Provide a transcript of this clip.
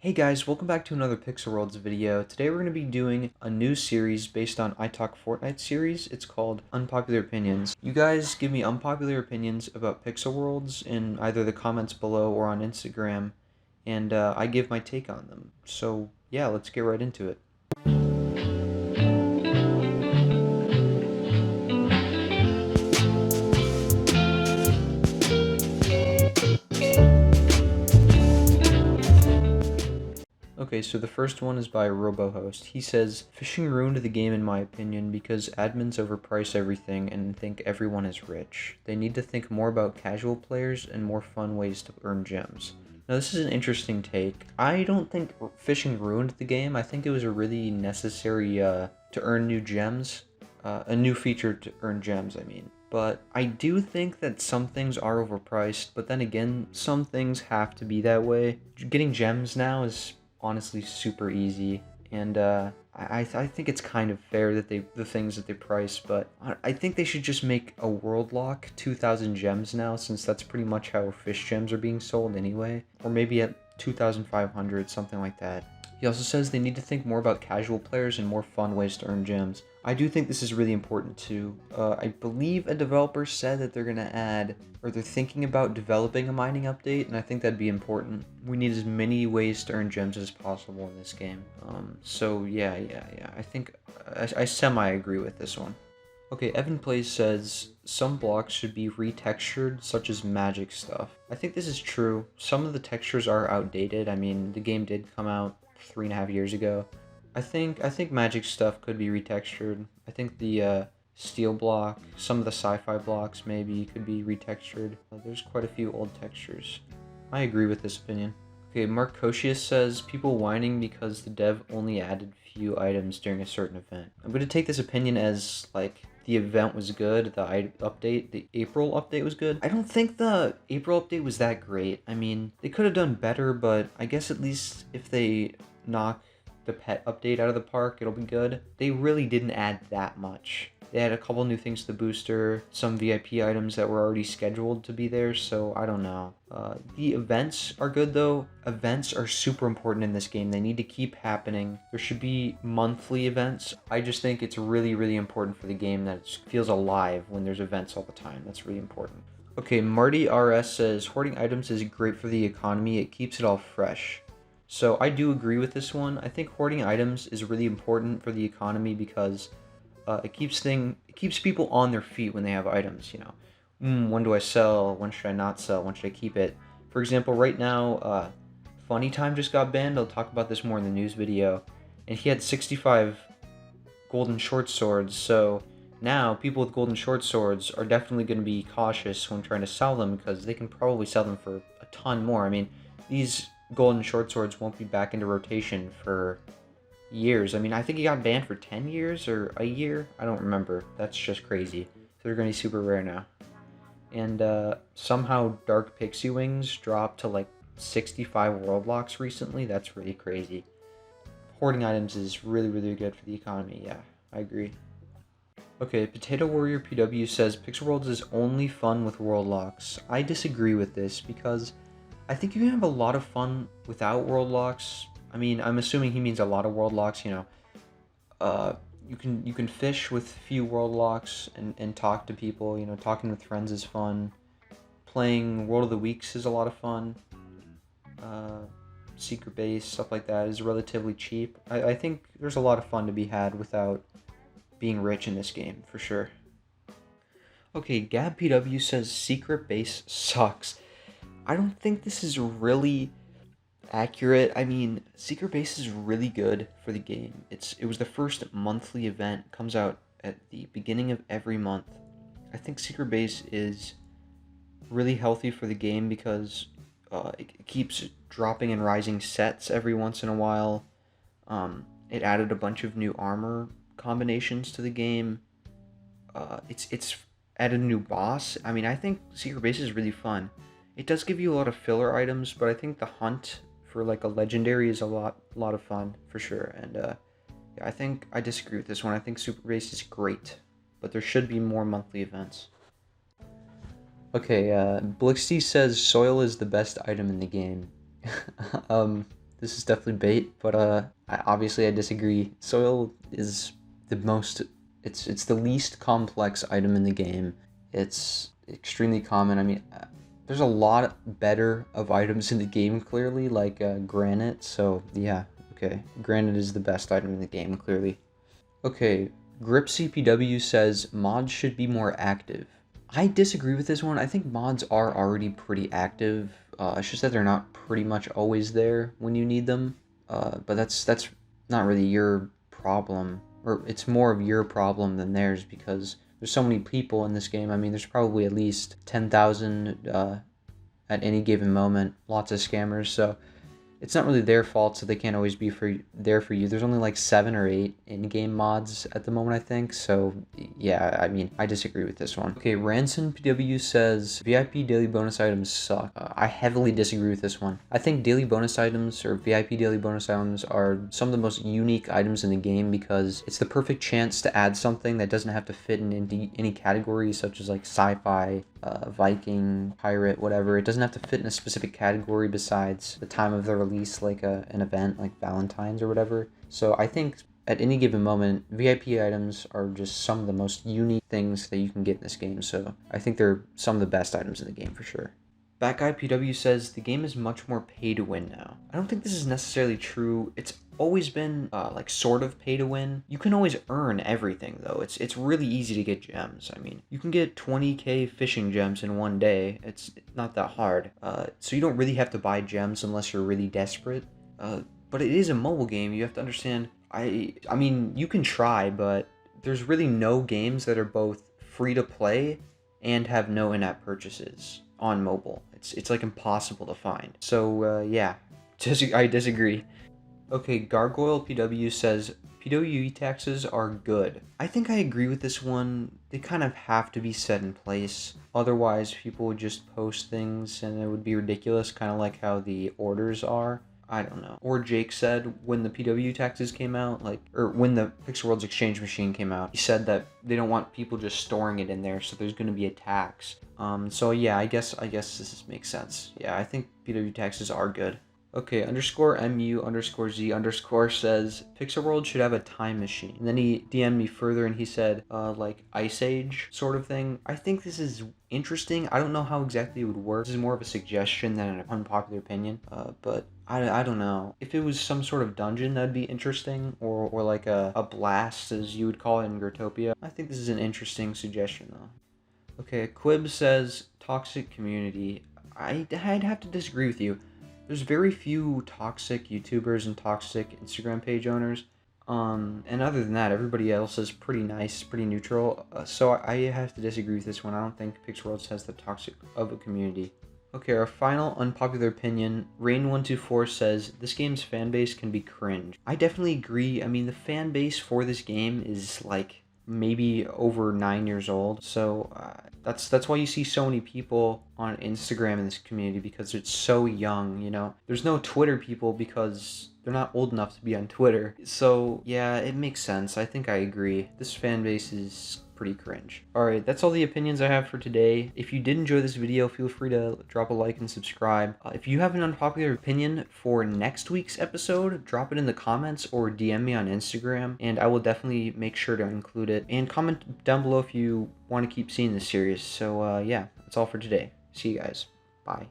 Hey guys, welcome back to another Pixel Worlds video. Today we're going to be doing a new series based on I Talk Fortnite series. It's called Unpopular Opinions. You guys give me unpopular opinions about Pixel Worlds in either the comments below or on Instagram, and I give my take on them. So yeah, let's get right into it. Okay, so the first one is by RoboHost. He says, "Fishing ruined the game in my opinion because admins overprice everything and think everyone is rich. They need to think more about casual players and more fun ways to earn gems." Now this is an interesting take. I don't think fishing ruined the game. I think it was a really necessary to earn new gems. A new feature to earn gems, I mean. But I do think that some things are overpriced, but then again, some things have to be that way. Getting gems now is honestly super easy, and I think it's kind of fair that the things that they price, but I think they should just make a world lock 2,000 gems now, since that's pretty much how fish gems are being sold anyway, or maybe at 2,500, something like that. He also says they need to think more about casual players and more fun ways to earn gems. I do think this is really important too. I believe a developer said that they're gonna add, or they're thinking about developing a mining update, and I think that'd be important. We need as many ways to earn gems as possible in this game. So yeah. I think I semi-agree with this one. Okay, Evan Plays says, some blocks should be retextured, such as magic stuff. I think this is true. Some of the textures are outdated. I mean, the game did come out 3.5 years ago. I think magic stuff could be retextured. I think the steel block, some of the sci-fi blocks maybe could be retextured. There's quite a few old textures. I agree with this opinion. Okay, Mark Koshius says, people whining because the dev only added few items during a certain event. I'm going to take this opinion as, like, the event was good, the April update was good. I don't think the April update was that great. I mean, they could have done better, but I guess at least if they knock the pet update out of the park, it'll be good. They really didn't add that much. They had a couple new things to the booster, some VIP items that were already scheduled to be there, so I don't know. The events are good though. Events are super important in this game. They need to keep happening. There should be monthly events. I just think it's really important for the game that it feels alive when there's events all the time. That's really important. Okay, Marty RS says, hoarding items is great for the economy. It keeps it all fresh. So I do agree with this one. I think hoarding items is really important for the economy because it keeps people on their feet when they have items, you know. When do I sell? When should I not sell? When should I keep it? For example, right now, Funny Time just got banned. I'll talk about this more in the news video. And he had 65 golden short swords, so now people with golden short swords are definitely going to be cautious when trying to sell them because they can probably sell them for a ton more. I mean, these golden short swords won't be back into rotation for years. I mean, I think he got banned for 10 years or a year. I don't remember. That's just crazy. So they're going to be super rare now. And somehow Dark Pixie Wings dropped to like 65 world locks recently. That's really crazy. Hoarding items is really good for the economy. Yeah, I agree. Okay, Potato Warrior PW says, Pixel Worlds is only fun with world locks. I disagree with this because I think you can have a lot of fun without world locks. I mean, I'm assuming he means a lot of world locks, you know. You can fish with few world locks and talk to people, you know, talking with friends is fun. Playing World of the Weeks is a lot of fun. Secret base, stuff like that is relatively cheap. I think there's a lot of fun to be had without being rich in this game, for sure. Okay, GabPW says secret base sucks. I don't think this is really accurate. I mean, Secret Base is really good for the game. It was the first monthly event, comes out at the beginning of every month. I think Secret Base is really healthy for the game because it keeps dropping and rising sets every once in a while. It added a bunch of new armor combinations to the game. It's added a new boss. I mean, I think Secret Base is really fun. It does give you a lot of filler items, but I think the hunt for like a legendary is a lot of fun for sure. And yeah, I think I disagree with this one. I think Super Base is great, but there should be more monthly events. Okay, Blixty says soil is the best item in the game. This is definitely bait, but obviously I disagree. Soil is the most, it's the least complex item in the game. It's extremely common. I mean, there's a lot better of items in the game, clearly, like granite. So yeah, okay, granite is the best item in the game, clearly. Okay, Grip CPW says mods should be more active. I disagree with this one. I think mods are already pretty active. It's just that they're not pretty much always there when you need them. But that's not really your problem, or it's more of your problem than theirs, because there's so many people in this game. I mean, there's probably at least 10,000 at any given moment. Lots of scammers, so it's not really their fault, so they can't always be there for you. There's only like 7 or 8 in-game mods at the moment, I think. So yeah, I mean, I disagree with this one. Okay, Ranson PW says VIP daily bonus items suck. I heavily disagree with this one. I think daily bonus items or VIP daily bonus items are some of the most unique items in the game, because it's the perfect chance to add something that doesn't have to fit in any category, such as like sci-fi, Viking, pirate, whatever. It doesn't have to fit in a specific category besides the time of the release, like an event like Valentine's or whatever. So I think at any given moment, VIP items are just some of the most unique things that you can get in this game. So I think they're some of the best items in the game for sure. Bat Guy PW says the game is much more pay to win now. I don't think this is necessarily true. It's always been like sort of pay to win. You can always earn everything though. It's really easy to get gems. I mean, you can get 20k fishing gems in one day. It's not that hard. So you don't really have to buy gems unless you're really desperate. But it is a mobile game. You have to understand. I mean, you can try, but there's really no games that are both free to play and have no in-app purchases on mobile. It's like impossible to find. So yeah, I disagree. Okay, Gargoyle PW says PWE taxes are good. I think I agree with this one. They kind of have to be set in place. Otherwise, people would just post things and it would be ridiculous, kind of like how the orders are. I don't know. Or Jake said when the PW taxes came out, or when the Pixel Worlds exchange machine came out, he said that they don't want people just storing it in there, so there's going to be a tax. So yeah, I guess this makes sense. Yeah, I think PW taxes are good. Okay, _MU_Z_ says Pixel World should have a time machine. And then he DM'd me further and he said, like Ice Age sort of thing. I think this is interesting. I don't know how exactly it would work. This is more of a suggestion than an unpopular opinion. But I don't know. If it was some sort of dungeon, that'd be interesting. Or like a blast, as you would call it in Growtopia. I think this is an interesting suggestion though. Okay, Quib says toxic community. I'd have to disagree with you. There's very few toxic YouTubers and toxic Instagram page owners. And other than that, everybody else is pretty nice, pretty neutral. So I have to disagree with this one. I don't think Pixel Worlds has the toxic of a community. Okay, our final unpopular opinion, Rain124 says, this game's fanbase can be cringe. I definitely agree. I mean, the fan base for this game is like maybe over 9 years old. So that's why you see so many people on Instagram in this community, because it's so young, you know. There's no Twitter people because they're not old enough to be on Twitter. So yeah, it makes sense. I think I agree. This fan base is pretty cringe. Alright, that's all the opinions I have for today. If you did enjoy this video, feel free to drop a like and subscribe. If you have an unpopular opinion for next week's episode, drop it in the comments or DM me on Instagram, and I will definitely make sure to include it. And comment down below if you want to keep seeing this series. So yeah, that's all for today. See you guys. Bye.